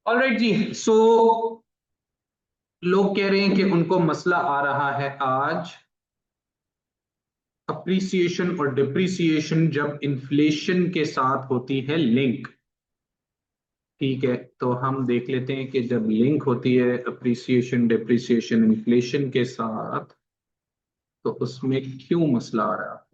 Alright जी। सो लोग कह रहे हैं कि उनको मसला आ रहा है आज अप्रिसिएशन और डिप्रिसिएशन जब इन्फ्लेशन के साथ होती है लिंक। ठीक है, तो हम देख लेते हैं कि जब लिंक होती है अप्रिसिएशन डिप्रिसिएशन इन्फ्लेशन के साथ तो उसमें क्यों मसला आ रहा है।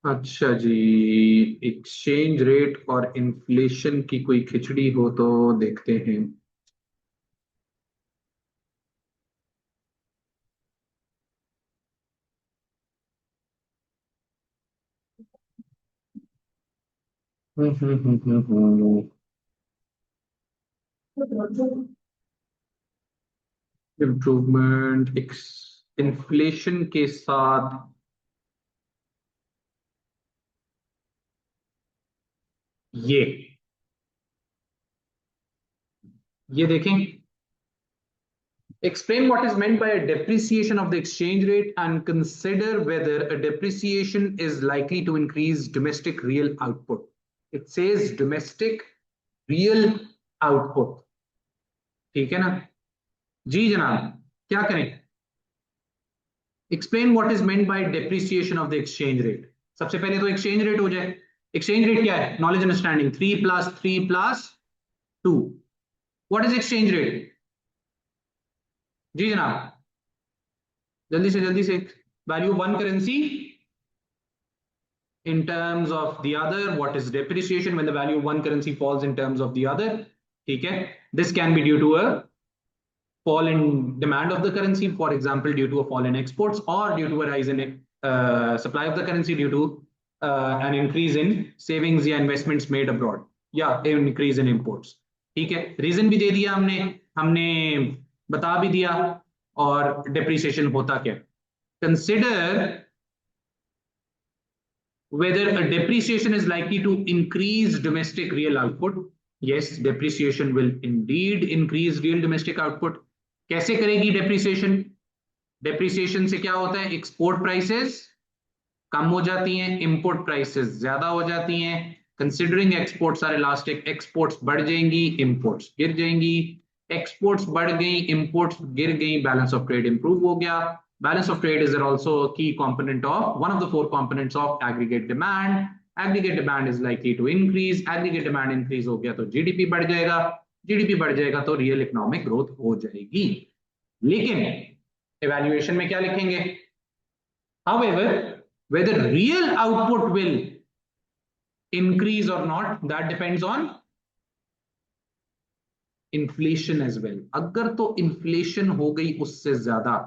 अच्छा जी, एक्सचेंज रेट और इन्फ्लेशन की कोई खिचड़ी हो तो देखते हैं। इम्प्रूवमेंट इन्फ्लेशन के साथ ये ये देखें। Explain what is meant by a depreciation of the exchange rate and consider whether a depreciation is likely to increase domestic real output. It says domestic real output. ठीक है ना जी जनाब, क्या करें। Explain what is meant by depreciation of the exchange rate. सबसे पहले तो exchange rate हो जाए। exchange rate क्या है, knowledge understanding 3 + 3 + 2। what is exchange rate जी जनाब, जल्दी से value one currency in terms of the other. What is depreciation when the value of one currency falls in terms of the other? ठीक है, this can be due to a fall in demand of the currency, for example due to a fall in exports, or due to a rise in supply of the currency due to an increase in savings या investments made abroad या increase in imports। ठीक है, reason भी दे दिया हमने हमने बता भी दिया। और depreciation होता क्या, consider whether a depreciation is likely to increase domestic real output. Yes, depreciation will indeed increase real domestic output। कैसे करेगी depreciation? depreciation से क्या होता है, export prices कम हो जाती हैं, import prices ज्यादा हो जाती हैं। considering exports are elastic, exports बढ़ जाएंगी, imports गिर जाएंगी। exports बढ़ गई, imports गिर गई, balance of trade improve हो गया। balance of trade is also a key component of one of the four components of aggregate demand। aggregate demand is likely to increase, aggregate demand increase हो गया तो GDP बढ़ जाएगा, GDP बढ़ जाएगा तो रियल इकोनॉमिक ग्रोथ हो जाएगी। लेकिन इवैल्यूएशन में क्या लिखेंगे, however whether real output will increase or not that depends on inflation as well। अगर तो इन्फ्लेशन हो गई उससे ज्यादा,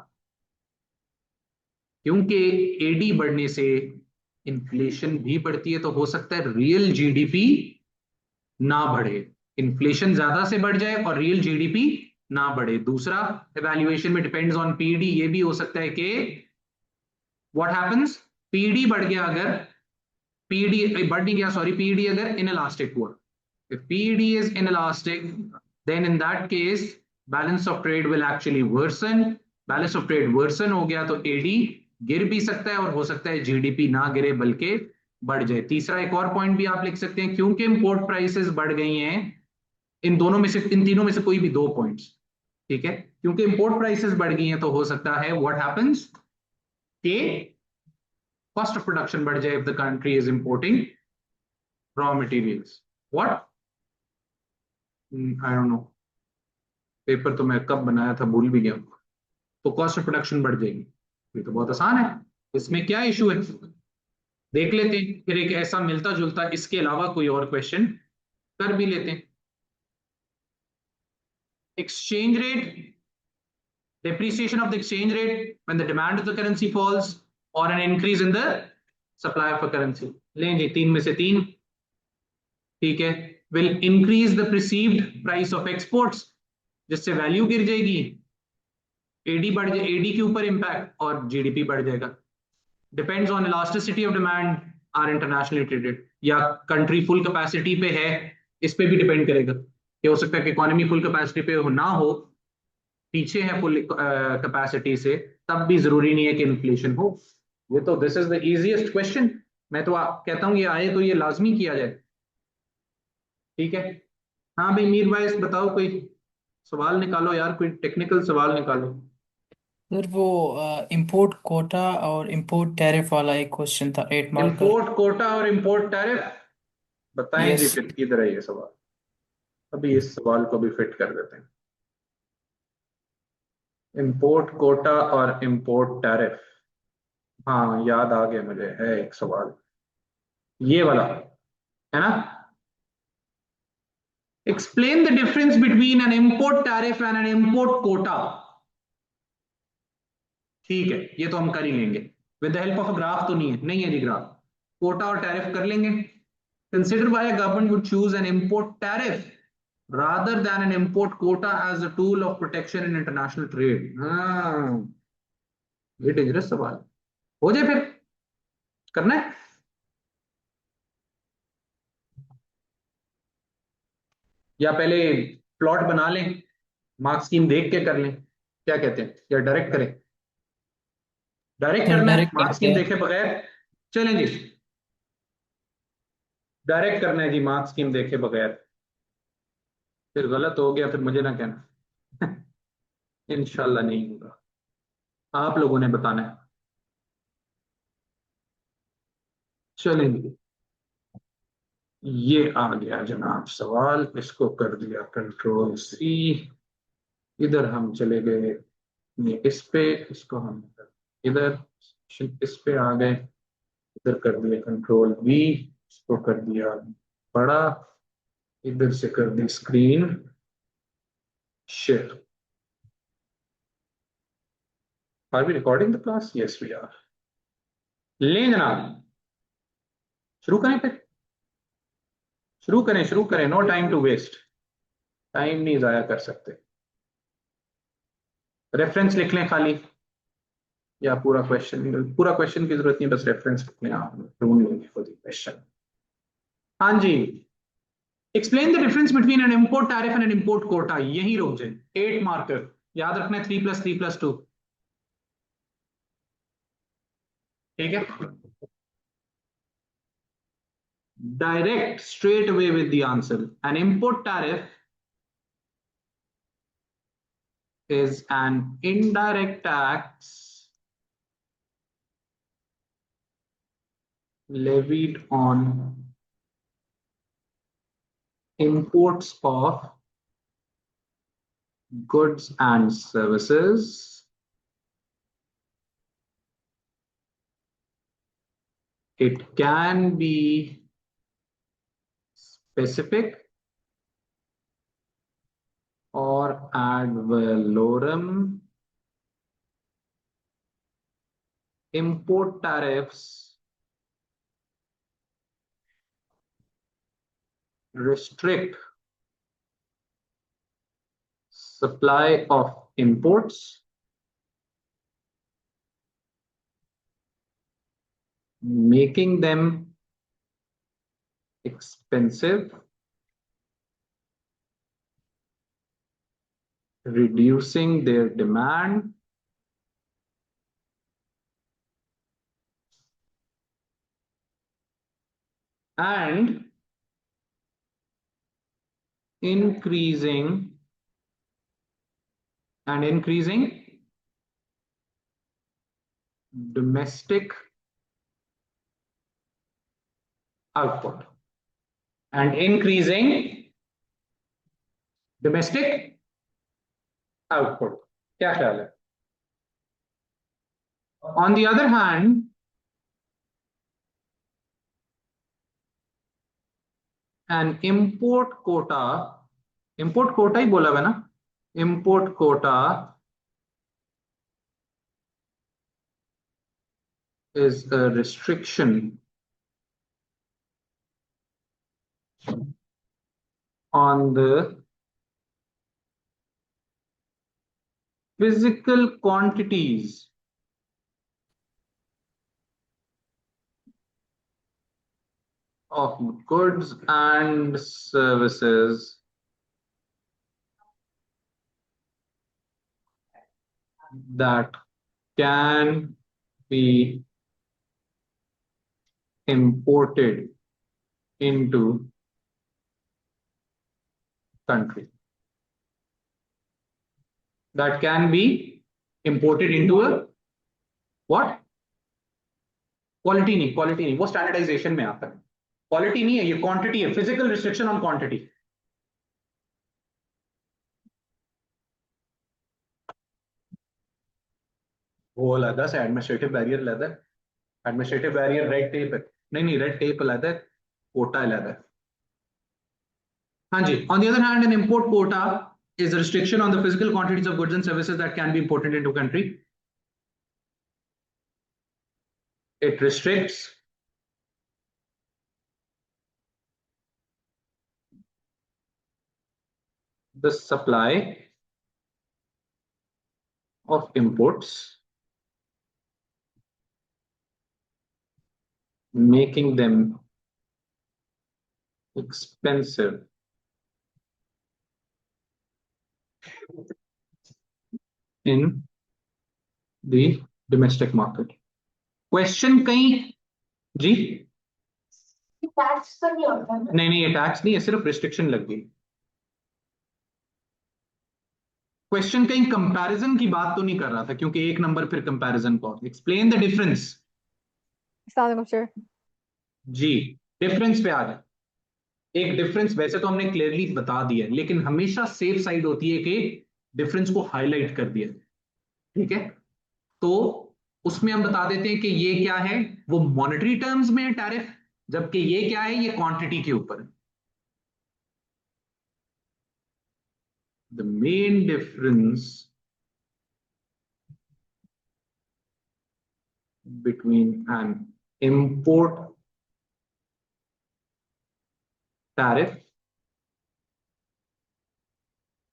क्योंकि एडी बढ़ने से इन्फ्लेशन भी बढ़ती है तो हो सकता है रियल जीडीपी ना बढ़े। इन्फ्लेशन ज्यादा से बढ़ जाए और रियल जीडीपी ना बढ़े। दूसरा, इवैल्यूएशन में डिपेंड्स ऑन पीडी, ये भी हो सकता है कि व्हाट हैपेंस, पीडी बढ़ गया अगर, पीडी बढ़ नहीं गया सॉरी, पीडी अगर इनइलास्टिक हुआ, if ped is inelastic then in that case balance of trade will actually worsen। balance of trade worsen हो गया तो एडी गिर भी सकता है और हो सकता है जीडीपी ना गिरे बल्कि बढ़ जाए। तीसरा एक और पॉइंट भी आप लिख सकते हैं, क्योंकि इंपोर्ट प्राइसेस बढ़ गई हैं, इन दोनों में से, इन तीनों में से कोई भी दो पॉइंट्स। ठीक है, क्योंकि इंपोर्ट प्राइसेस बढ़ गई हैं तो हो सकता है व्हाट हैपेंस के कॉस्ट ऑफ प्रोडक्शन बढ़ जाए if the country is importing raw materials। what I don't know, paper तो मैं कब बनाया था भूल भी गया। तो कॉस्ट ऑफ प्रोडक्शन बढ़ जाएगी, ये तो बहुत आसान है, इसमें क्या इशू है। देख लेते हैं फिर एक ऐसा मिलता जुलता इसके अलावा कोई और क्वेश्चन कर भी लेते हैं। Exchange rate, depreciation of the exchange rate when the demand of the currency falls or an increase in the supply of a currency। लेंगे तीन में से तीन। ठीक है, will increase the perceived price of exports जिससे वैल्यू गिर जाएगी, एडी बढ़ जाए, एडी के ऊपर इंपैक्ट और जीडीपी बढ़ जाएगा। Depends on elasticity of demand are internationally traded, या कंट्री फुल कैपेसिटी पे है, इस पे भी डिपेंड करेगा कि हो सकता है कि इकोनॉमी फुल कैपेसिटी पे हो ना हो, पीछे है फुल कैपेसिटी से, तब भी जरूरी नहीं है कि इन्फ्लेशन हो। ये तो this is the easiest question. मैं तो कहता हूं ये आए तो ये लाजमी किया जाए। ठीक है। हाँ भाई मीर भाई बताओ, कोई सवाल निकालो यार, कोई टेक्निकल सवाल निकालो। सर वो इंपोर्ट कोटा और इंपोर्ट टैरिफ वाला एक क्वेश्चन था, 8 मार्कर। इंपोर्ट कोटा और इंपोर्ट टैरिफ, बताएं जी यस। फिर किधर है ये सवाल। अभी इस सवाल को भी फिट कर देते हैं। इंपोर्ट कोटा और इंपोर्ट टैरिफ, हाँ याद आ गया मुझे, है एक सवाल ये वाला, है ना। Explain the difference between an import tariff and an import quota. ठीक है, ये तो हम कर ही लेंगे with the help of a graph, तो नहीं है जी ग्राफ। कोटा और टैरिफ कर लेंगे। Consider why a government would choose an import tariff rather than an import quota as a tool of protection in international trade। हाँ, ये डेंजरस सवाल हो जाए फिर, करना है या पहले प्लॉट बना लें, मार्क्स स्कीम देख के कर लें, क्या कहते हैं, या डायरेक्ट करें। डायरेक्ट सर करना है डायरेक्ट मार्क्स करते स्कीम हैं। देखे बगैर। चलें जी, डायरेक्ट करना है जी मार्क्स स्कीम देखे बगैर। फिर गलत हो गया फिर मुझे ना कहना। इंशाल्लाह नहीं होगा, आप लोगों ने बताना है। चलेंगे, ये आ गया जनाब सवाल, इसको कर दिया कंट्रोल सी। इधर हम चले गए, ये इस पे, इसको हम इधर इस पे आ गए, इधर कर दिया कंट्रोल वी, इसको कर दिया बड़ा, इधर से कर दी screen share. Are we recording the class? Yes we are. ले जनाब, शुरू करें फिर, शुरू करें, नो टाइम टू वेस्ट, टाइम नहीं जाया कर सकते। रेफरेंस लिख लें खाली, या पूरा क्वेश्चन की जरूरत नहीं, बस रेफरेंस लिख लें, आप ढूंढ लेंगे खुद ही क्वेश्चन। हाँ जी, explain the difference between an import tariff and an import quota, यही रुक जाए। 8 मार्कर, याद रखना है 3+3+2। ठीक है, direct straight away with the answer. N import tariff is an indirect tax levied on imports of goods and services. It can be specific or ad valorem. Import tariffs restrict supply of imports, making them expensive, reducing their demand, and increasing increasing domestic output and increasing domestic output। क्या ख्याल है? On the other hand, an import quota ही बोला है ना, import quota is a restriction on the physical quantities of goods and services that can be imported into country that can be imported into a what? Quality नहीं, वो standardisation में आता है। Quality नहीं है, ये क्वांटिटी है, फिजिकल रिस्ट्रिक्शन ऑन क्वांटिटी। वो अलग से एडमिनिस्ट्रेटिव बैरियर अलग है। एडमिनिस्ट्रेटिव बैरियर रेड टेप है। नहीं, रेड टेप अलग है, कोटा अलग है। हाँ जी, on the other hand an import quota is a restriction on the physical quantities of goods and services that can be imported into country. It restricts the supply of imports, making them expensive in the domestic market. Question कहीं जी tax तो नहीं होता ना? नहीं, ये tax नहीं है, सिर्फ रिस्ट्रिक्शन लग गई। क्वेश्चन कहीं कंपैरिजन की बात तो नहीं कर रहा था, क्योंकि एक नंबर फिर कंपैरिजन को explain the difference. Sir ji, difference पे आ जाए। एक डिफरेंस वैसे तो हमने क्लियरली बता दिया है, लेकिन हमेशा सेफ साइड होती है कि डिफरेंस को हाईलाइट कर दिया। ठीक है, तो उसमें हम बता देते हैं कि ये क्या है, वो मॉनेटरी टर्म्स में है टैरिफ, जबकि ये क्या है, ये क्वांटिटी के ऊपर। The main difference between an import tariff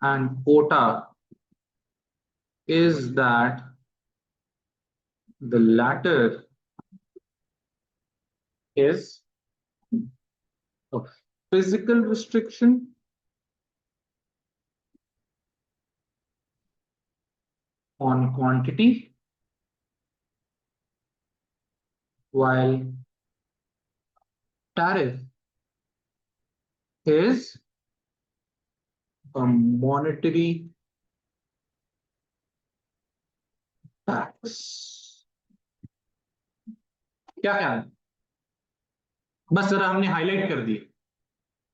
and quota is that the latter is a physical restriction on quantity, while tariff is a monetary tax. क्या क्या है, बस जरा हमने हाईलाइट कर दिए।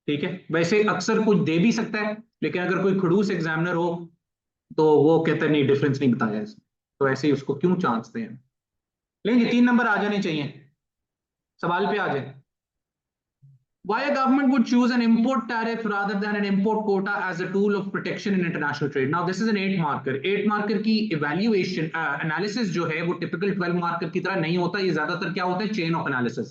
ठीक है, वैसे अक्सर कुछ दे भी सकता है, लेकिन अगर कोई खड़ूस एग्जामिनर हो तो वो कहता है नहीं, डिफरेंस नहीं बताया इसमें, तो ऐसे ही उसको क्यों चांस दें। लेंगे 3 नंबर आ जाने चाहिए। सवाल पे आ जाए। Why a government would choose an import tariff rather than an import quota as a tool of protection in international trade? Now this is an 8 marker. 8 marker की evaluation analysis जो है वो typical 12 marker की तरह नहीं होता। ये ज्यादातर क्या होता है, chain of analysis।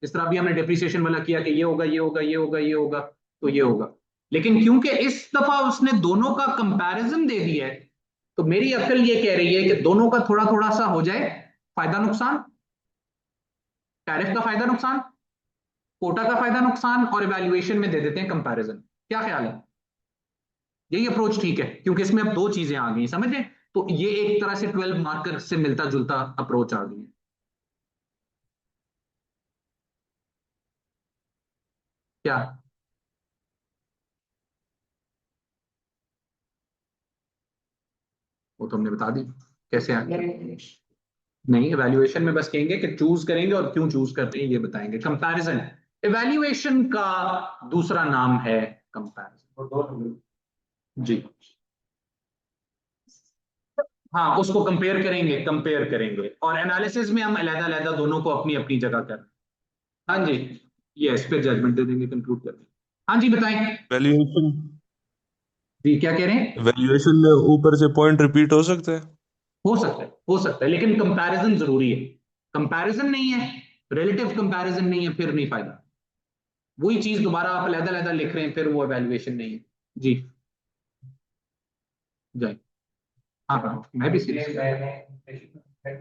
इस तरह भी हमने depreciation वाला किया कि ये होगा, ये होगा, ये होगा, ये होगा, तो ये होगा। लेकिन क्योंकि इस दफा उसने दोनों का कंपैरिजन दे दिया है, तो मेरी अकल ये कह रही है कि दोनों का थोड़ा थोड़ा सा हो जाए फायदा नुकसान। टैरिफ का फायदा नुकसान, कोटा का फायदा नुकसान, और इवैल्यूएशन में दे देते हैं कंपैरिजन। क्या ख्याल है, यही अप्रोच ठीक है? क्योंकि इसमें अब 2 चीजें आ गई, समझ रहे? तो ये एक तरह से 12 मार्कर से मिलता जुलता अप्रोच आ गई है। क्या वो तो हमने बता दी कैसे आ गया। नहीं, इवैल्यूएशन में बस कहेंगे कि चूज करेंगे और क्यों चूज करते हैं ये बताएंगे। कंपैरिजन इवैल्यूएशन का दूसरा नाम है कंपैरिजन। जी हाँ, उसको कंपेयर करेंगे और एनालिसिस में हम अलग-अलग दोनों को अपनी अपनी जगह कर। हाँ जी, यस, पे जजमेंट दे देंगे, कंक्लूड कर देंगे। हाँ जी बताएं। वैल्यूएशन जी क्या कह रहे हैं? वैल्यूएशन में ऊपर से पॉइंट रिपीट हो सकता है। हो सकता है, लेकिन कंपैरिजन जरूरी है। कंपैरिजन नहीं है, रिलेटिव कंपैरिजन नहीं है, फिर नहीं फायदा। वही चीज दोबारा आप अलग-अलग लिख रहे हैं, फिर वो एवेल्युएशन नहीं है। जी जाए। हाँ हाँ, मैं भी सीरियस।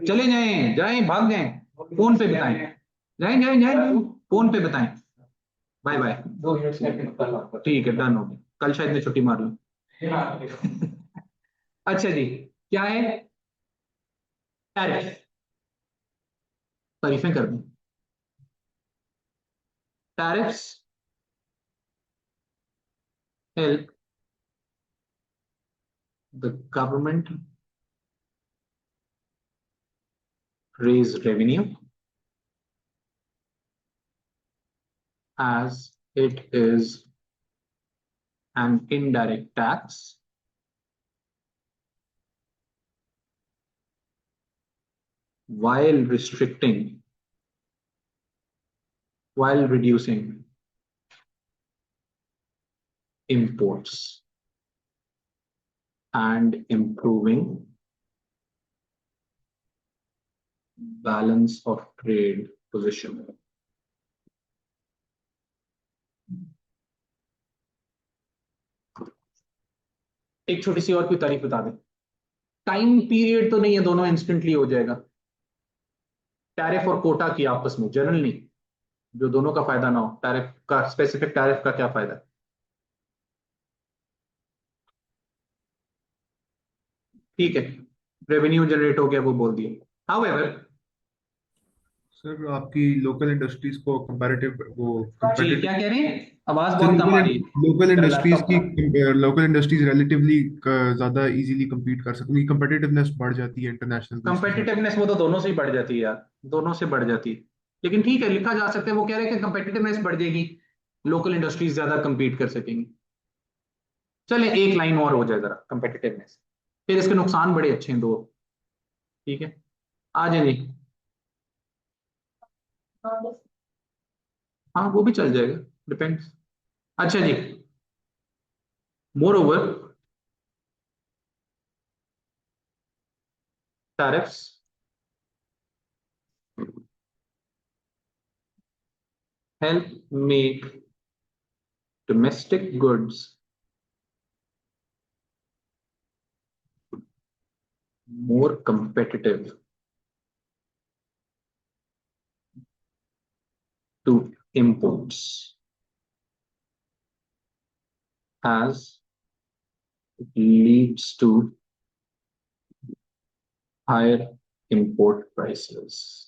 चले जाएं, जाएं, भाग जाएं, फोन पे बताएं। जाएं जाएं जाएं जाएं, फोन पे बताएं। Bye bye. ठीक है, डन हो गया। कल शायद मैं छुट्टी मार लूं। अच्छा जी, क्या है? टैरिफ। तारीफें कर दूं। Tariffs help the government raise revenue as it is an indirect tax while reducing imports and improving balance of trade position. एक छोटी सी और कोई तारीफ बता दें। टाइम पीरियड तो नहीं है, दोनों इंस्टेंटली हो जाएगा। टैरिफ और कोटा की आपस में, जनरल नहीं, जो दोनों का फायदा ना हो। टैरिफ का, स्पेसिफिक टैरिफ का क्या फायदा है? ठीक है, रेवेन्यू जनरेट हो गया, वो बोल दिया। हाउएवर, सर आपकी लोकल इंडस्ट्रीज को कंपैरेटिव वो जी competitive क्या कह रहे हैं? आवाज सर बहुत कम आ रही है लोकल मेरा इंडस्ट्रीज लैपटॉप की का। लोकल इंडस्ट्रीज रिलेटिवली ज्यादा इजीली compete कर सकती, competitiveness बढ़ जाती है इंटरनेशनल बेसिस में। कंपेटिटिवनेस वो तो दोनों से ही बढ़ जाती है यार, दोनों से बढ़ जाती है। लेकिन ठीक है, लिखा जा सकता है। वो कह रहे हैं कि कंपेटिटिवनेस बढ़ जाएगी, लोकल इंडस्ट्रीज ज्यादा compete कर सकेंगी। चले एक लाइन और हो जाए जरा कंपेटिटिवनेस, फिर इसके नुकसान बड़े अच्छे हैं दो। ठीक है, आ जाए जी। हाँ वो भी चल जाएगा, डिपेंड्स। अच्छा जी, moreover tariffs help make domestic goods more competitive to imports as it leads to higher import prices.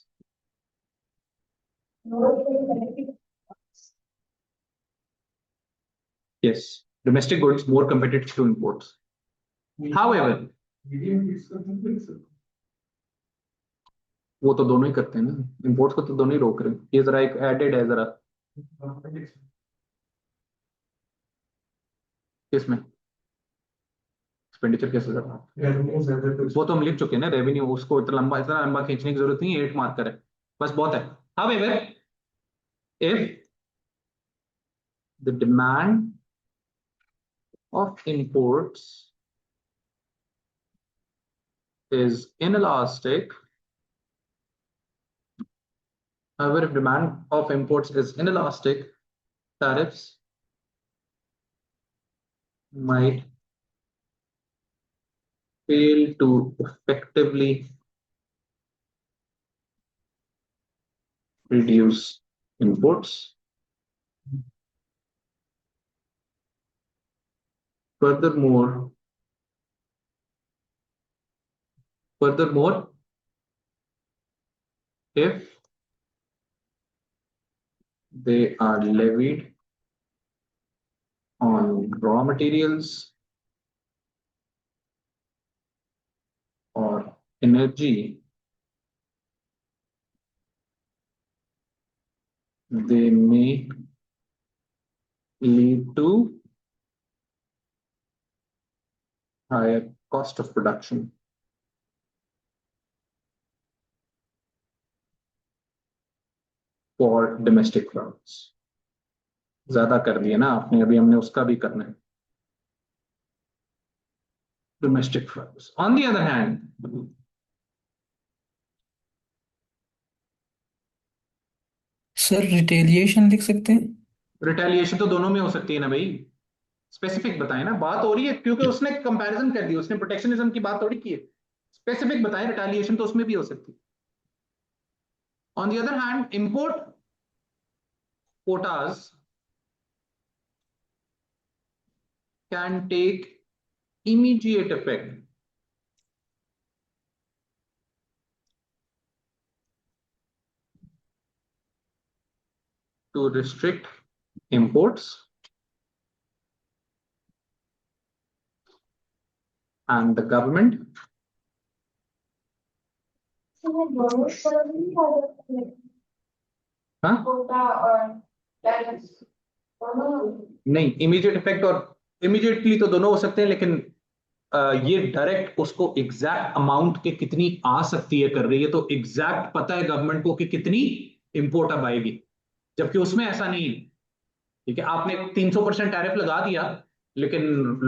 Yes, domestic goods more competitive to imports. However, वो तो दोनों ही करते हैं ना, इंपोर्ट्स को तो दोनों ही रोक रहे हैं। ये जरा एक एडेड है जरा, किसमें एक्सपेंडिचर कैसे जरा, वो तो हम लिख चुके हैं ना, रेवेन्यू। उसको इतना लंबा खींचने की जरूरत नहीं है, 8 मार्कर है बस, बहुत है। However, if the demand of imports is inelastic, however, if demand of imports is inelastic, tariffs might fail to effectively reduce imports. Furthermore, if they are levied on raw materials or energy, they may lead to higher cost of production for domestic firms. ज्यादा कर दिया ना आपने, अभी हमने उसका भी करना है। Domestic firms, on the other hand, sir retaliation लिख सकते हैं? रिटेलिएशन तो दोनों में हो सकती है ना भाई, स्पेसिफिक बताए ना। बात हो रही है क्योंकि उसने कंपैरिजन कर दी, उसने प्रोटेक्शनिज्म की बात थोड़ी की है। स्पेसिफिक बताए, रिटेलिएशन तो उसमें भी हो सकती है। On the other hand, import quotas can take immediate effect to restrict imports and the government हाँ नहीं, इमीडिएट इफेक्ट और इमीडिएटली तो दोनों हो सकते हैं, लेकिन ये डायरेक्ट उसको एग्जैक्ट अमाउंट के कितनी आ सकती है कर रही है, तो एग्जैक्ट पता है गवर्नमेंट को कि कितनी इंपोर्ट अब आएगी, जबकि उसमें ऐसा नहीं है। ठीक है, आपने 300% टैरिफ लगा दिया, लेकिन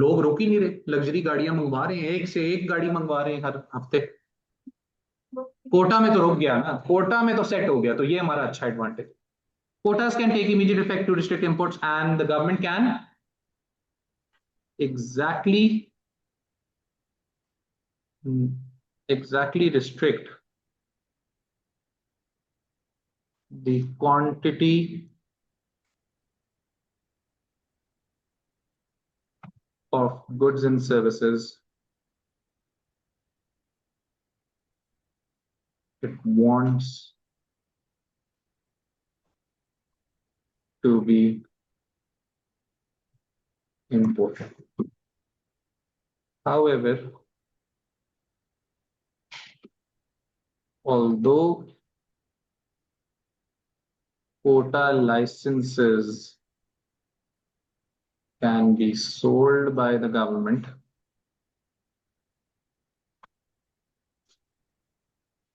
लोग रोक ही नहीं रहे, लग्जरी गाड़ियां मंगवा रहे हैं, एक से एक गाड़ी मंगवा रहे हैं हर हफ्ते। कोटा में तो रुक गया ना, कोटा में तो सेट हो गया, तो ये हमारा अच्छा advantage. Quotas can take immediate effect to restrict imports, and the government can exactly restrict the quantity of goods and services it wants to be imported. However, although quota licenses can be sold by the government,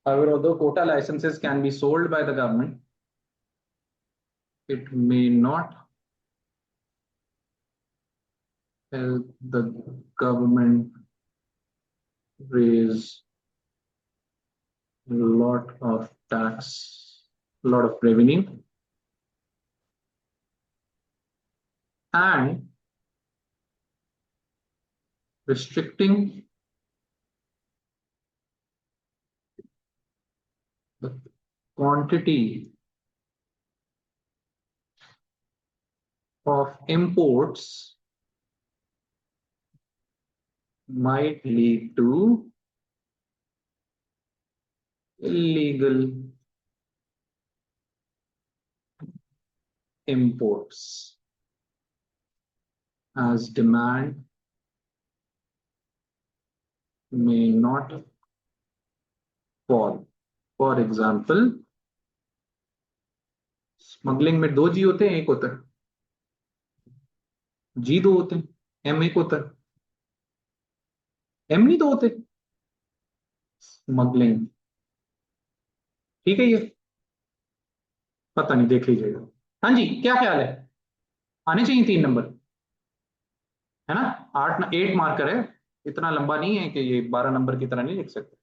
although quota licenses can be sold by the government, it may not help the government raise a lot of revenue, and restricting the quantity of imports might lead to illegal imports, as demand may not fall. For example, smuggling में 2 जी होते हैं, एक होता है जी, 2 होते हैं, M एक होता है, एम नहीं 2 होते स्मगलिंग। ठीक है, ये पता नहीं, देख लीजिएगा। हाँ जी, क्या ख्याल है, आने चाहिए 3 नंबर, है ना? 8 मार्कर है, इतना लंबा नहीं है कि ये 12 नंबर की तरह नहीं लिख सकते।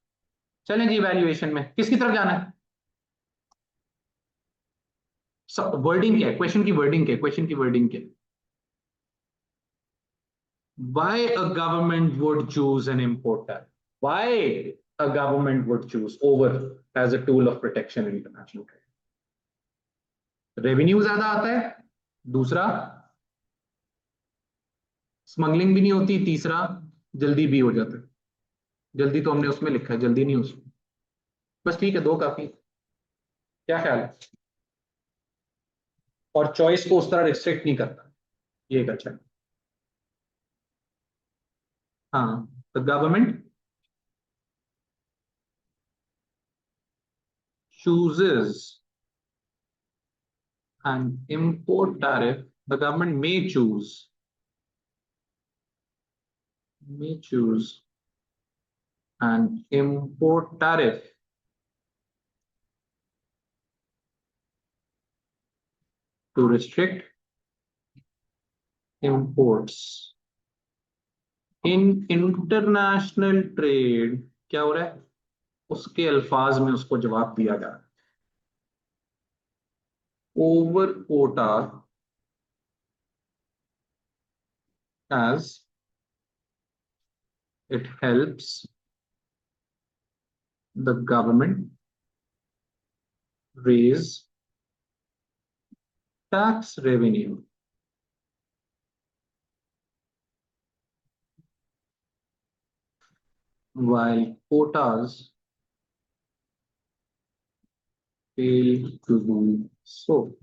चलें जी, वैल्यूएशन में किसकी तरफ जाना है? वर्डिंग क्या है, क्वेश्चन की वर्डिंग क्या है, क्वेश्चन की वर्डिंग क्या है? Why a government would choose an importer? Why a government would choose over as a tool of protection in international trade? Revenue ज्यादा आता है, दूसरा स्मगलिंग भी नहीं होती, तीसरा जल्दी भी हो जाता है। जल्दी तो हमने उसमें लिखा है, जल्दी नहीं उसमें, बस ठीक है, 2 काफी। क्या ख्याल है? और चॉइस को उस तरह रिस्ट्रिक्ट नहीं करता, ये एक अच्छा है। हाँ, the government chooses an import tariff, the government may choose an import tariff to restrict imports in international trade। क्या हो रहा है, उसके अल्फाज में उसको जवाब दिया जा रहा है, over quota as it helps the government raise tax revenue, while quotas fail to do so.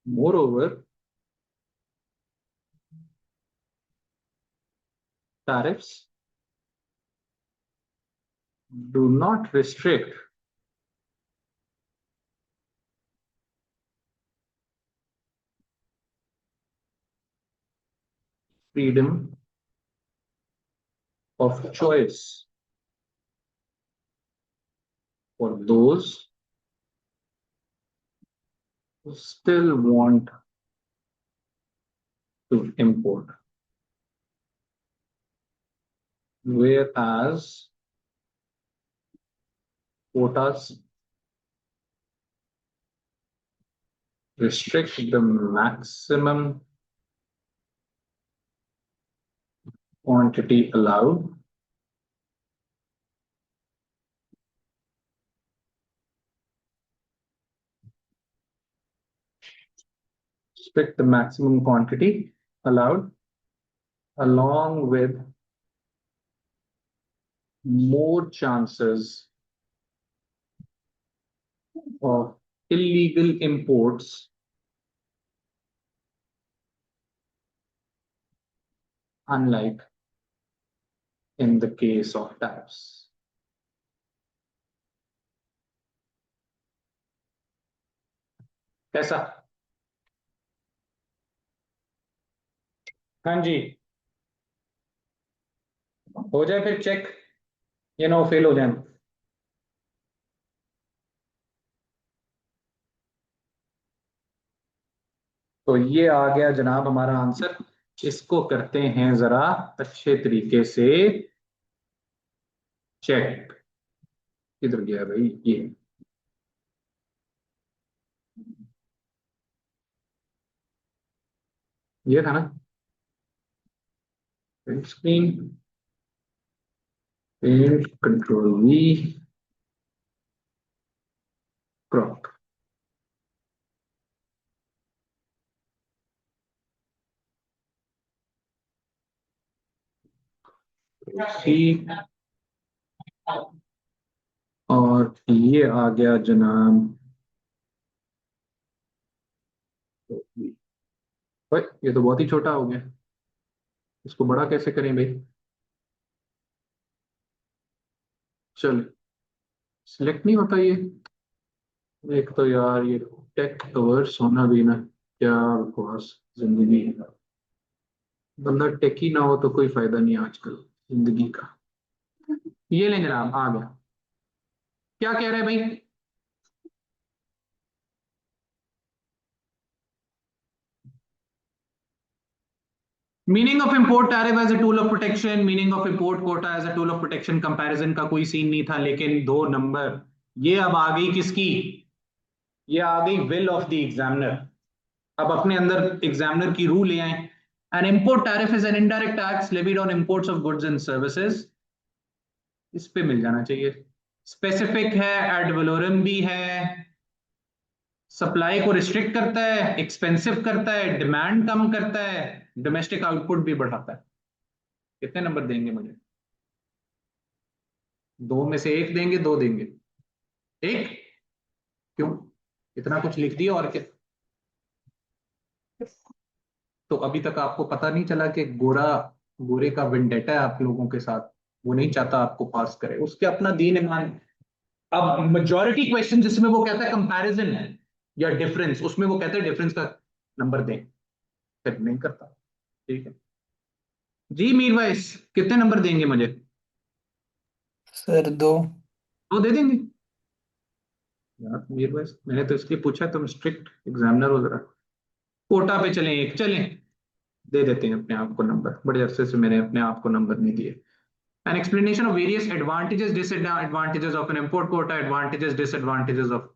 Moreover, tariffs do not restrict freedom of choice for those who still want to import, whereas quotas restrict the maximum quantity allowed restrict the maximum quantity allowed along with more chances of illegal imports unlike in the case of tariffs. कैसा? हाँ जी, हो जाए फिर check, ये ना fail हो जाए। तो ये आ गया जनाब हमारा आंसर। इसको करते हैं जरा अच्छे तरीके से चेक। किधर गया भाई ये था ना print screen, print control V, crop. C और ये आ गया जनाब, भाई ये तो बहुत ही छोटा हो गया, इसको बड़ा कैसे करें भाई? चलो सिलेक्ट नहीं होता ये। एक तो यार ये टेक कवर्स होना भी ना क्या बकवास जिंदगी है। बंदा टेकी ना हो तो कोई फायदा नहीं आजकल जिंदगी का। ये लें जनाब, आ गया। क्या कह रहे हैं भाई? Meaning of import tariff as a tool of protection, meaning of import quota as a tool of protection, comparison का कोई सीन नहीं था, लेकिन 2 नंबर। ये अब आ गई किसकी? ये आ गई विल ऑफ द एग्जामिनर। अब अपने अंदर एग्जामिनर की रूल ले आए। An import tariff is an indirect tax levied on imports of goods and services. इस पे मिल जाना चाहिए। स्पेसिफिक है, एड वलोरम भी है, सप्लाई को रिस्ट्रिक्ट करता है, एक्सपेंसिव करता है, डिमांड कम करता है, डोमेस्टिक आउटपुट भी बढ़ाता है। कितने नंबर देंगे मुझे? 2 में से 1 देंगे, 2 देंगे? 1 क्यों? इतना कुछ लिख दिया और क्या? तो अभी तक आपको पता नहीं चला कि गोरे का विंडेटा है आप लोगों के साथ, वो नहीं चाहता आपको पास करे, उसके अपना दीन ईमान। अब मेजॉरिटी क्वेश्चन जिसमें वो कहता है कंपैरिजन है या डिफरेंस, उसमें वो कहता है डिफरेंस का नंबर दें, फिर नहीं करता। ठीक है जी। मीर भाई कितने नंबर देंगे मुझे? सर 2। 2 दे देंगे यार मीर भाई, मैंने तो इसलिए पूछा, तुम स्ट्रिक्ट एग्जामिनर हो जरा। कोटा पे चलें, 1 चलें, दे देते हैं अपने आप को नंबर। बड़े अरसे से मैंने अपने आप को नंबर नहीं दिए। An explanation of various advantages, disadvantages of an import quota, advantages, disadvantages of।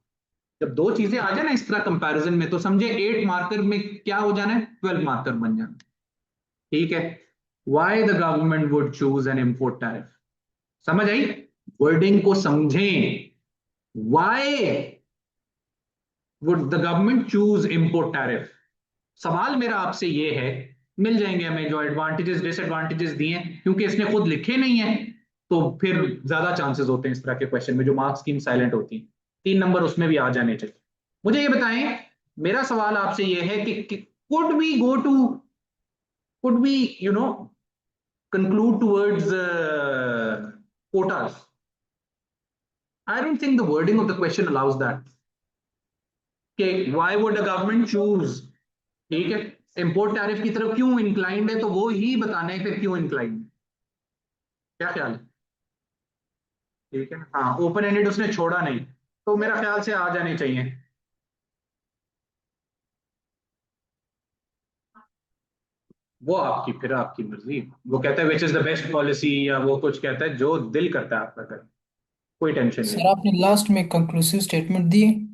जब 2 चीजें आ जाए ना इस तरह कंपैरिजन में, तो समझे 8 मार्कर में क्या हो जाना है, 12 मार्कर बन जाना। ठीक है। Why the government would choose an import tariff? समझ आई? वर्डिंग को समझें। Why would the government choose import tariff? सवाल मेरा आपसे ये है, मिल जाएंगे हमें जो एडवांटेजेस डिसएडवांटेजेस दिए हैं, क्योंकि इसने खुद लिखे नहीं है, तो फिर ज्यादा चांसेस होते हैं इस तरह के क्वेश्चन में जो मार्क्स स्कीम साइलेंट होती है। 3 नंबर उसमें भी आ जाने चाहिए। मुझे ये बताएं, मेरा सवाल आपसे ये है कि could we go to, could we conclude towards quotas. I don't think the wording of the question allows that. Okay, why would a government choose? ठीक है, import tariff की तरफ क्यों inclined है, तो वो ही बताना है फिर क्यों inclined। क्या ख्याल है? ठीक है, हाँ, ओपन एंडेड उसने छोड़ा नहीं, तो मेरा ख्याल से आ जाने चाहिए। वो आपकी फिर आपकी मर्जी, वो कहता है which is the best policy, या वो कुछ कहता है जो दिल करता है आपका कर, कोई टेंशन नहीं। सर आपने लास्ट में कंक्लूसिव स्टेटमेंट दी सर।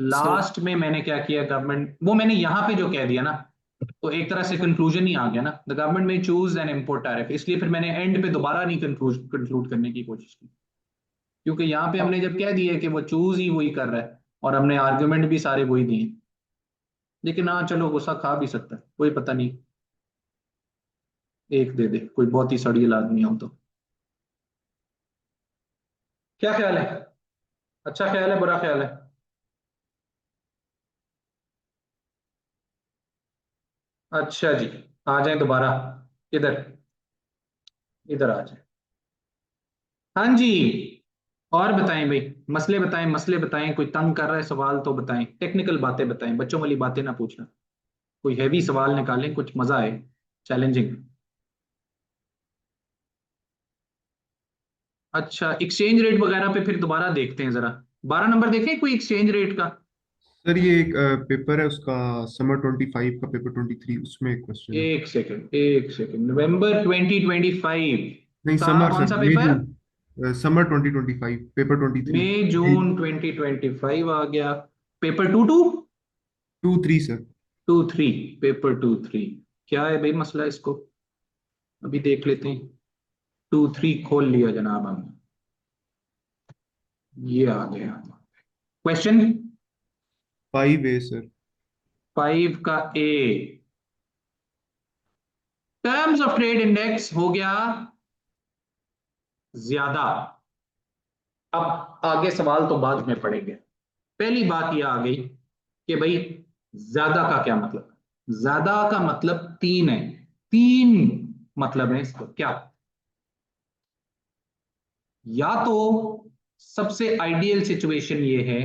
लास्ट में मैंने क्या किया, गवर्नमेंट, वो मैंने यहाँ पे जो कह दिया ना, तो एक तरह से कंक्लूजन ही आ गया ना, द गवर्नमेंट में चूज एन इम्पोर्ट टैरिफ, इसलिए फिर मैंने एंड पे दोबारा नहीं कंक्लूड करने की कोशिश की, क्योंकि यहाँ पे हमने जब कह दिया कि वो चूज ही वही कर रहा है, और हमने आर्ग्यूमेंट भी सारे वही दिए। लेकिन हाँ चलो, गुस्सा खा भी सकता है, कोई पता नहीं, एक दे दे, कोई बहुत ही सड़ियल आदमी हो तो। क्या ख्याल है? अच्छा ख्याल है, बुरा ख्याल है? अच्छा जी, आ जाए दोबारा, इधर, इधर आ जाए। हाँ जी, और बताएं भाई, मसले बताएं, मसले बताएं, कोई तंग कर रहा है सवाल तो बताएं, टेक्निकल बातें बताएं, बच्चों वाली बातें ना पूछना, कोई हैवी सवाल निकालें, कुछ मजा आए, चैलेंजिंग। अच्छा, एक्सचेंज रेट वगैरह पे फिर दोबारा देखते हैं जरा, 12 नंबर देखें कोई एक्सचेंज रेट का। सर ये एक पेपर है उसका, समर 25 का पेपर 23, उसमें एक क्वेश्चन है। एक सेकंड, एक सेकंड, नवंबर 2025 नहीं, का समर कौन सर, सा मई पेपर? जून, समर 2025 पेपर 23। मई जून 2025 आ गया, paper two two 23 sir. Two three, paper two three. क्या है भाई मसला, इसको अभी देख लेते हैं। टू थ्री खोल लिया जनाब हमने, ये आ गया क्वेश्चन। 5A sir. 5 का ए, टर्म्स ऑफ ट्रेड इंडेक्स हो गया ज्यादा। अब आगे सवाल तो बाद में पढ़ेंगे, पहली बात यह आ गई कि भाई ज्यादा का क्या मतलब, ज्यादा का मतलब तीन है, तीन मतलब है इसको, क्या? या तो सबसे आइडियल सिचुएशन ये है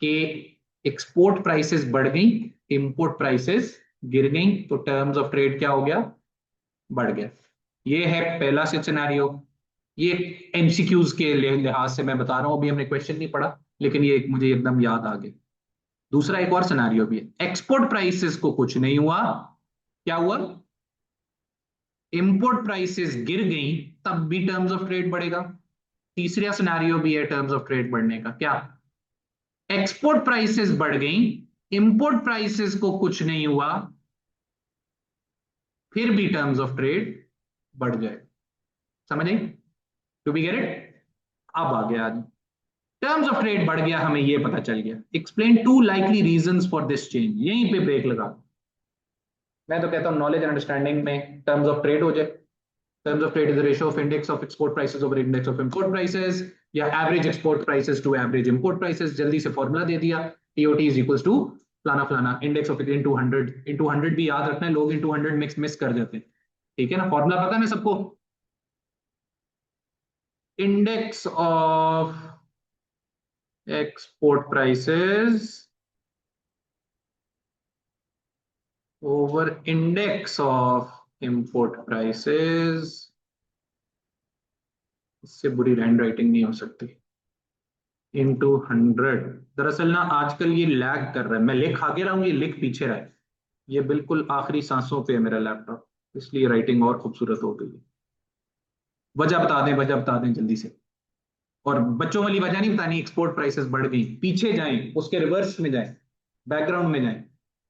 कि एक्सपोर्ट प्राइसेस बढ़ गई, इंपोर्ट प्राइसेस गिर गई, तो टर्म्स ऑफ ट्रेड क्या हो गया, बढ़ गया। ये है पहला सिनेरियो, ये एमसीक्यूज के लिहाज से मैं बता रहा हूं, अभी हमने क्वेश्चन नहीं पढ़ा, लेकिन ये मुझे एकदम याद आ गया। दूसरा एक और सिनेरियो भी है, एक्सपोर्ट प्राइसेस को कुछ नहीं हुआ, क्या हुआ, इंपोर्ट प्राइसेस गिर गई, तब भी टर्म्स ऑफ ट्रेड बढ़ेगा। तीसरा सिनेरियो भी है टर्म्स ऑफ ट्रेड बढ़ने का, क्या, एक्सपोर्ट प्राइसेस बढ़ गई, इंपोर्ट प्राइसेस को कुछ नहीं हुआ, फिर भी टर्म्स ऑफ ट्रेड बढ़ जाए। समझ आई? To be get it? अब आ गया, आज टर्म्स ऑफ ट्रेड बढ़ गया, हमें यह पता चल गया, explain two likely reasons for this change, यहीं पे ब्रेक लगा। मैं तो कहता हूं नॉलेज एंड अंडरस्टैंडिंग में टर्म्स ऑफ ट्रेड हो जाए, terms of trade is the ratio of index of export prices over index of import prices, या average export prices to average import prices, जल्दी से फॉर्मूला दे दिया, टीओटी इज इक्वल्स टू फलाना फलाना, index of into 100, into 100 भी याद रखना है, लोग इनटू 100 मिस कर जाते हैं, ठीक है ना, फॉर्मूला पता है ना सबको, index of export prices over index of import prices, इससे बुरी हैंड राइटिंग नहीं हो सकती, इनटू 100। दरअसल ना आजकल ये लैग कर रहा है, मैं लिख आगे रहा हूं, ये लिख पीछे रहा है, ये बिल्कुल आखिरी सांसों पे है मेरा लैपटॉप, इसलिए राइटिंग और खूबसूरत हो गई है। वजह बता दें, वजह बता दें जल्दी से, और बच्चों वाली वजह नहीं बतानी, एक्सपोर्ट प्राइसेस बढ़ गई, पीछे जाएं, उसके रिवर्स में जाएं, बैकग्राउंड में जाएं।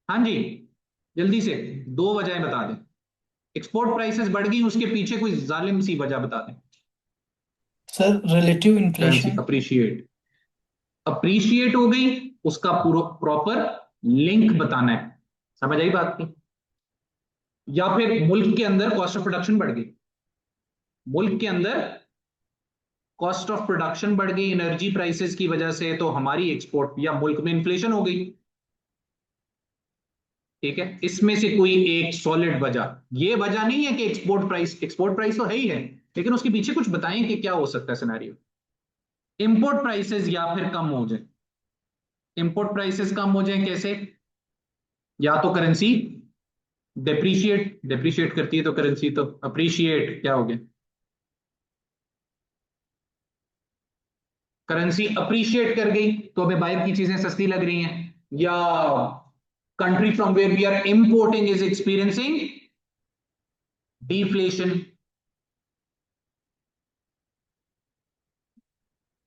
हाँ जी, जल्दी से दो वजहें बता दें, एक्सपोर्ट प्राइसेस बढ़ गई, उसके पीछे कोई जालिम सी वजह बता दें। Sir relative currency inflation. Appreciate, appreciate हो गई, उसका पूरा प्रॉपर लिंक बताना है, समझ आई बात की? या फिर मुल्क के अंदर कॉस्ट ऑफ प्रोडक्शन बढ़ गई, मुल्क के अंदर कॉस्ट ऑफ प्रोडक्शन बढ़ गई एनर्जी प्राइसेस की वजह से, तो हमारी एक्सपोर्ट या मुल्क में इन्फ्लेशन हो गई। ठीक है, इसमें से कोई एक सॉलिड वजह, ये वजह नहीं है कि एक्सपोर्ट प्राइस तो है ही है, लेकिन उसके पीछे कुछ बताएं कि क्या हो सकता है सिनेरियो। इंपोर्ट प्राइसेस या फिर कम हो जाए, इंपोर्ट प्राइसेस कम हो जाए कैसे, या तो करेंसी डिप्रिशिएट करती है, तो करेंसी तो अप्रिशिएट, क्या हो गया, करेंसी अप्रिशिएट कर गई तो हमें बाहर की चीजें सस्ती लग रही हैं, या country from where we are importing is experiencing deflation.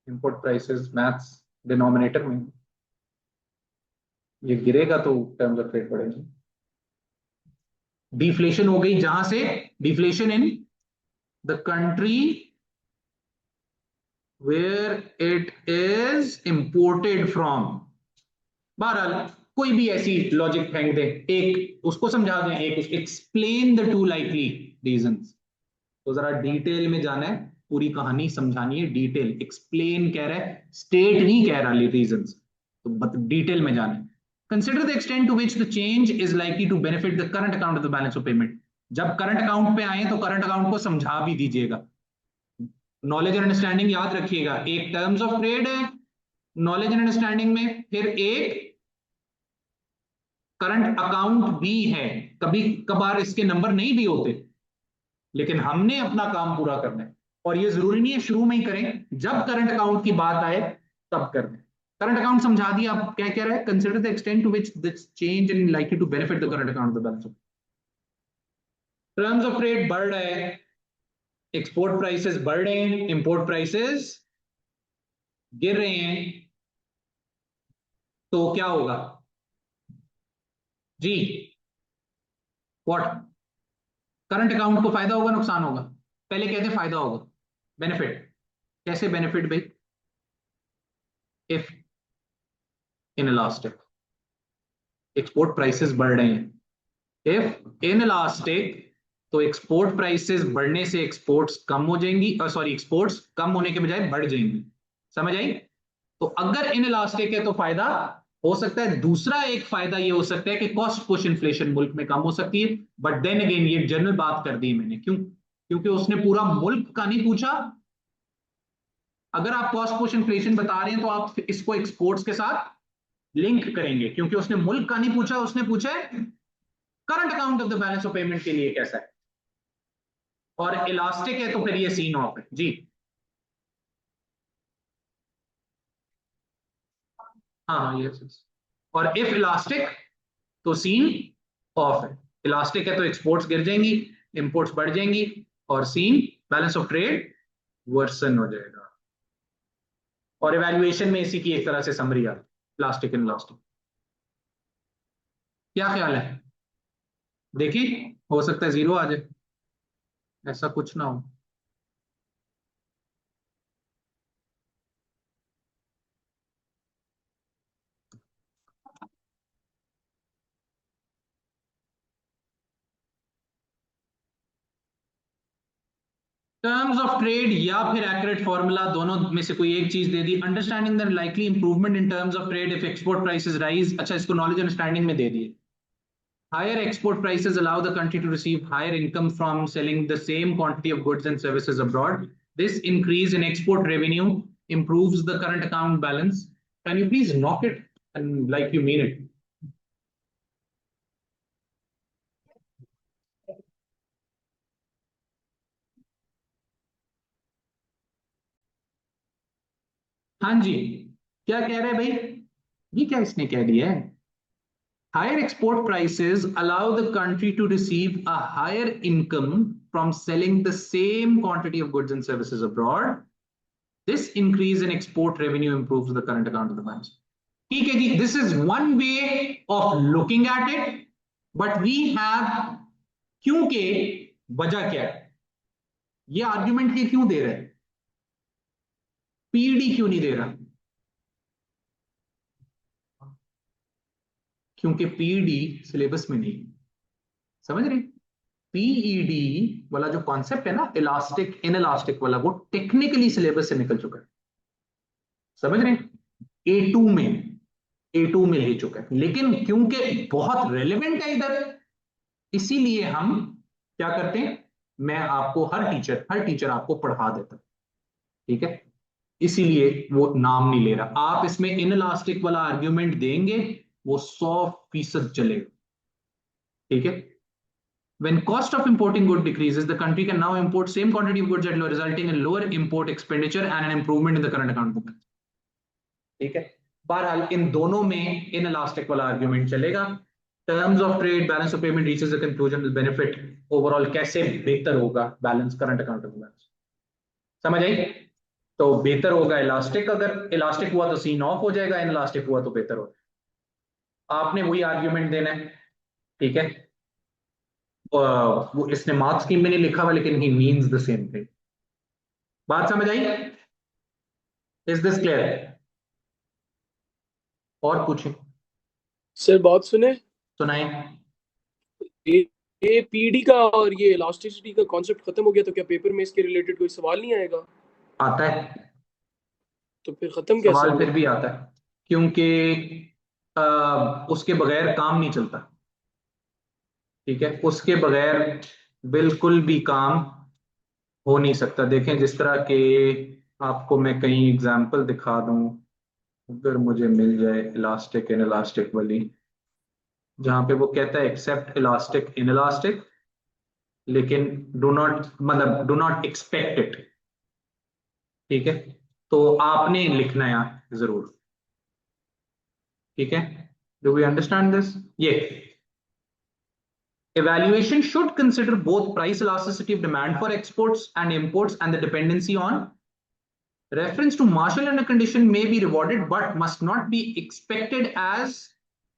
Import prices maths denominator में, ये गिरेगा तो टर्म्स ऑफ ट्रेड बढ़ेंगे। डिफ्लेशन हो गई जहां से, deflation in the country where it is imported from. बहरहाल कोई भी ऐसी लॉजिक फेंक दे, एक उसको समझा दें, एक explain the two likely reasons. तो जरा डिटेल में जाना है, पूरी कहानी समझानी है, डिटेल एक्सप्लेन कह रहा है, स्टेट नहीं कह रहा रीजंस, तो डिटेल में जाना है। Consider the extent to which the change is likely to benefit the current account of the balance of payment. जब करंट अकाउंट पे आए तो करंट अकाउंट को समझा भी दीजिएगा। नॉलेज एंड अंडरस्टैंडिंग याद रखिएगा, एक टर्म्स ऑफ ट्रेड है नॉलेज एंड अंडरस्टैंडिंग में, फिर एक करंट अकाउंट भी है। कभी कभार इसके नंबर नहीं भी होते, लेकिन हमने अपना काम पूरा करना है, और ये जरूरी नहीं है शुरू में ही करें, जब करंट अकाउंट की बात आए तब करना है। करंट अकाउंट समझा दिया, आप क्या कह रहा है, consider the extent to which this change in likely to benefit the current account of the balance of. Terms of trade बढ़ रहे हैं, एक्सपोर्ट प्राइसेस बढ़ रहे हैं, इंपोर्ट प्राइसेस गिर रहे हैं, तो क्या होगा जी, व्हाट, करंट अकाउंट को फायदा होगा नुकसान होगा, पहले कहते फायदा होगा, बेनिफिट, कैसे बेनिफिट भाई, if in elastic export prices बढ़ रहे हैं, इफ इन इलास्टिक तो एक्सपोर्ट प्राइसेस बढ़ने से एक्सपोर्ट्स कम हो जाएंगी, सॉरी एक्सपोर्ट्स कम होने के बजाय बढ़ जाएंगी, समझ आई। तो अगर इन इलास्टिक है तो फायदा हो सकता है। दूसरा एक फायदा ये हो सकता है कि कॉस्ट पुश इन्फ्लेशन मुल्क में कम हो सकती है, बट देन अगेन ये जनरल बात कर दी मैंने, क्यों, क्योंकि उसने पूरा मुल्क का नहीं पूछा। अगर आप कॉस्ट पुश इन्फ्लेशन बता रहे हैं तो आप इसको एक्सपोर्ट्स के साथ लिंक करेंगे, क्योंकि उसने मुल्क का नहीं पूछा, उसने पूछा है current account of the balance of payment के लिए कैसा है, और इलास्टिक है तो फिर ये सीन ऑफ है जी। हाँ यस, और इफ इलास्टिक तो सीन ऑफ है, इलास्टिक है तो एक्सपोर्ट्स गिर जाएंगी, इंपोर्ट्स बढ़ जाएंगी, और scene balance of trade worsen हो जाएगा। और इवैल्यूएशन में इसी की एक तरह से समरी आ, इलास्टिक इन इलास्टिक, क्या ख्याल है, देखिए हो सकता है जीरो आ जाए, ऐसा कुछ ना हो। टर्म्स ऑफ ट्रेड या फिर एक्यूरेट फॉर्मूला, दोनों में से कोई एक चीज दे दी। Understanding the likely improvement in terms of trade if export prices rise, अच्छा इसको नॉलेज अंडरस्टैंडिंग में दे दिए। Higher export prices allow the country to receive higher income from selling the same quantity of goods and services abroad. This increase in export revenue improves the current account balance. Can you please knock it and like you mean it? हाँ जी, क्या कह रहे हैं भाई, ये क्या इसने कह दिया है, higher export prices allow the country to receive a higher income from selling the same quantity of goods and services abroad. This increase in export revenue improves the current account of the balance. ठीक है जी, this is one way of looking at it, but we have, क्योंकि वजह क्या है, ये argument ये क्यों दे रहा है, पीडी क्यों नहीं दे रहा, क्योंकि पीडी सिलेबस में नहीं, समझ रहे, पीईडी वाला जो कॉन्सेप्ट है ना, इलास्टिक इन इलास्टिक वाला, वो टेक्निकली सिलेबस से निकल चुका है, समझ रहे, A2 में A2 में ले चुका है, लेकिन क्योंकि बहुत रेलेवेंट है इधर, इसीलिए हम क्या करते हैं, मैं आपको हर टीचर आपको पढ़ा देता है, ठीक है, इसीलिए वो नाम नहीं ले रहा। आप इसमें इनलास्टिक वाला आर्ग्यूमेंट देंगे, वो 100% चलेगा, ठीक है। When cost of importing good decreases, the country can now import same quantity of goods at low, resulting in lower import expenditure and an improvement in the current account balance. ठीक है, बहरहाल इन दोनों में इनलास्टिक वाला argument चलेगा। Terms of trade, balance of payment reaches the conclusion benefit overall, कैसे बेहतर होगा बैलेंस, करंट अकाउंट बैलेंस, समझ आई? तो बेहतर होगा इलास्टिक, अगर इलास्टिक हुआ तो सीन ऑफ हो जाएगा, इनलास्टिक हुआ तो बेहतर होगा। आपने वही आर्ग्यूमेंट देना है, ठीक है। वो इसने मार्क्स स्कीम में नहीं लिखा हुआ, लेकिन ही मींस द सेम थिंग। बात समझ आई? Is this clear? और पूछे, सर बात सुने, सुनाए। ये पीडी का और ये इलास्टिसिटी का कॉन्सेप्ट खत्म हो गया, तो क्या पेपर में इसके रिलेटेड कोई सवाल नहीं आएगा? आता है, तो फिर खत्म कैसे सवाल हुआ? फिर भी आता है, क्योंकि उसके बगैर काम नहीं चलता, ठीक है, उसके बगैर बिल्कुल भी काम हो नहीं सकता। देखें, जिस तरह के आपको मैं कई एग्जांपल दिखा दूं, अगर मुझे मिल जाए इलास्टिक इन इलास्टिक वाली, जहां पे वो कहता है एक्सेप्ट इलास्टिक इन इलास्टिक, लेकिन डू नॉट, मतलब डू नॉट एक्सपेक्ट इट, ठीक है, तो आपने लिखना है जरूर, ठीक है। Do we understand this? ये evaluation should consider both price elasticity of demand for exports and imports and the dependency on reference to Marshall and a condition may be rewarded but must not be expected as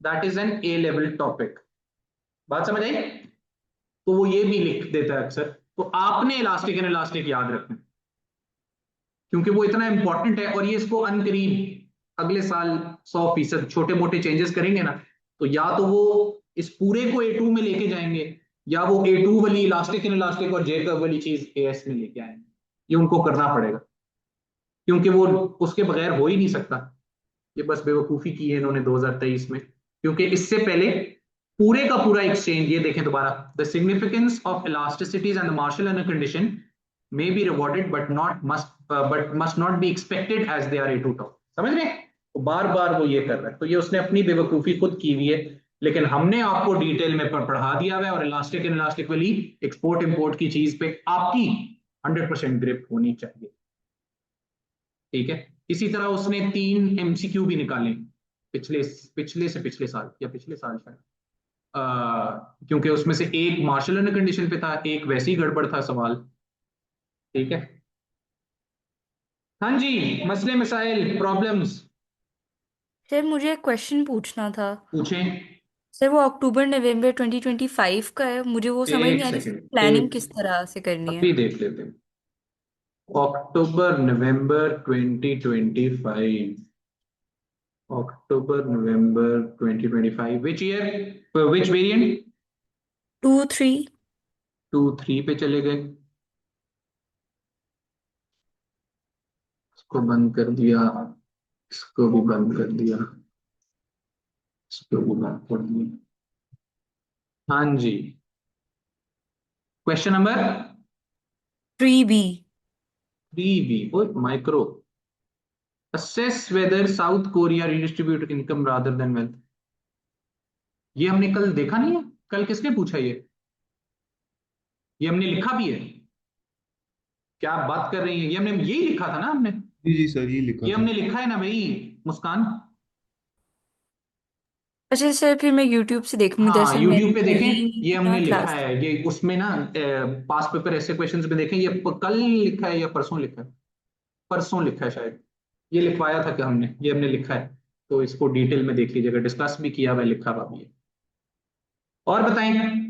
that is an A level topic। बात समझ आई? तो वो ये भी लिख देता है अक्सर, तो आपने इलास्टिक एंड इलास्टिक याद रखना, क्योंकि वो इतना इंपॉर्टेंट है, और ये इसको अनकरीब अगले साल 100% छोटे मोटे चेंजेस करेंगे ना, तो या तो वो इस पूरे को A2 में लेके जाएंगे, या वो A2 वाली इलास्टिक इन इलास्टिक और जेकब वाली चीज AS में लेके आएंगे। ये उनको करना पड़ेगा, क्योंकि वो उसके बगैर हो ही नहीं सकता। ये बस बेवकूफी की है इन्होंने 2023 में, क्योंकि इससे पहले पूरे का पूरा एक्सचेंज, ये देखें दोबारा, the significance of इलास्टिसिटीज and the martial and condition may be rewarded but must not be expected as they are A2 top। समझ रहे हैं? तो बार बार वो ये कर रहा है, तो ये उसने अपनी बेवकूफी खुद की हुई है, लेकिन हमने आपको डिटेल में पढ़ा दिया हुआ है। और इलास्टिक एंड इलास्टिक वाली एक्सपोर्ट इंपोर्ट की चीज पे आपकी 100% ग्रिप होनी चाहिए, ठीक है। इसी तरह उसने 3 MCQ भी निकाले पिछले से पिछले साल या पिछले साल शायद, क्योंकि उसमें से एक मार्शल एंड कंडीशन पे था, एक वैसे ही गड़बड़ था सवाल, ठीक है। हाँ जी, मसले मसाइल प्रॉब्लम्स सर मुझे एक क्वेश्चन पूछना था। पूछें। सर वो अक्टूबर नवंबर 2025 का है, मुझे वो समझ एक नहीं आ रही सेकंड, प्लानिंग एक किस तरह से करनी है। अभी देख लेते हैं। अक्टूबर नवंबर 2025, अक्टूबर नवंबर 2025, विच ईयर, विच वेरिएंट? 2-3। 2-3 पे चले गए, इसको बंद कर दिया, इसको भी बंद कर दिया, इसको भी बंद कर दिया। हाँ जी, question number 3B। 3B, micro, assess whether South Korea redistribute income rather than wealth। ये हमने कल देखा नहीं है? कल किसने पूछा ये हमने लिखा भी है। क्या आप बात कर रही हैं? ये हमने यही लिखा था ना हमने, जी जी सर, ये लिखा ये था। हमने लिखा है ना भाई मुस्कान? अच्छा सर फिर मैं YouTube से देखूंगी, हाँ, दरअसल YouTube पे मैंने देखें, करी ये हमने ना लिखा क्लास। है, ये उसमें ना पास पेपर ऐसे क्वेश्चंस में देखें, ये कल लिखा है या परसों लिखा है, परसों लिखा है शायद, ये लिखवाया था कि हमने, ये हमने लिखा है, तो इसको डिटेल में देख लीजिएगा, डिस्कस भी किया हुआ है, लिखा हुआ भी है। और बताएं।